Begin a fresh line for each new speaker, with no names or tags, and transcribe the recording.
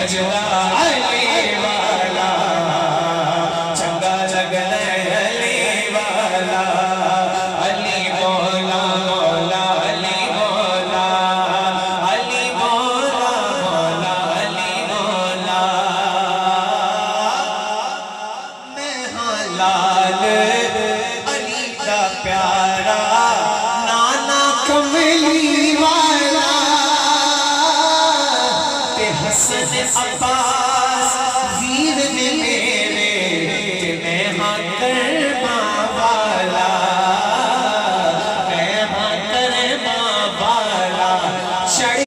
بجلا علی والا چنگا لگنا علی والا علی مولا مولا علی مولا علی مولا مولا علی مولا میں ہاں لال علی دا پیارا نانا کملی والا تے حسن عباس